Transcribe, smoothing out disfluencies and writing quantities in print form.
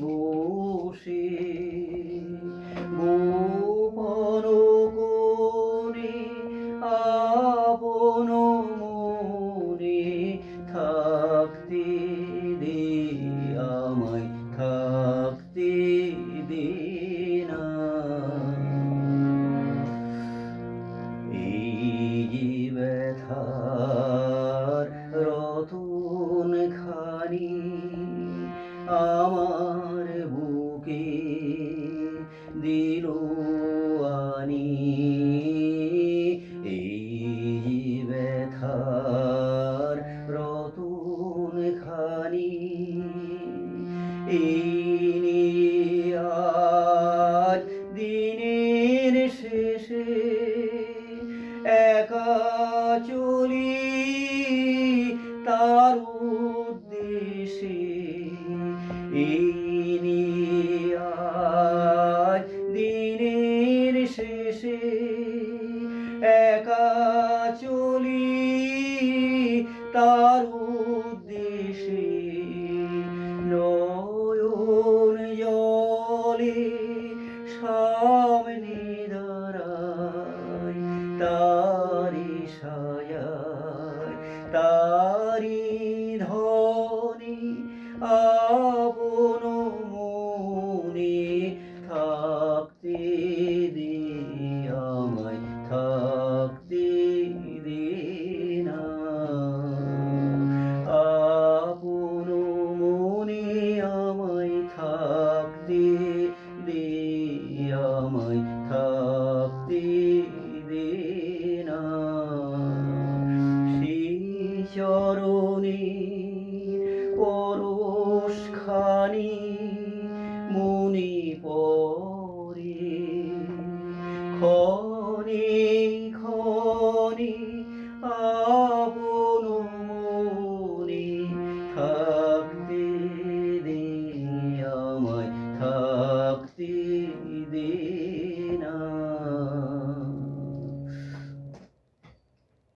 বসে গোপন কোণে আপন মনে থাকতে দে আমায় থাকতে দে না। এই যে ব্যথার রতন খানি আমার বুকে দিল আনি, এই যে ব্যথার রতন খানি এই নিয়ে আজ দিনের শেষে একা চলি তার উদ্দেশে, এই নিয়ে আজ দিনের শেষে একা চলি তার উদ্দেশে। নয়ন জলে সামনে দাঁড়ায় তারি ছায়ায় তারি ধনে আপন মনে থাকতে দে আমায় থাকতে দে না। আপন মনে আমায় থাকতে দে আমায় থাকতে দে না। সেই চরণে পরশ খানি মনে পড়ে ক্ষণে ক্ষণে আপন মনে থাকতে দে আমায় থাকতে দে।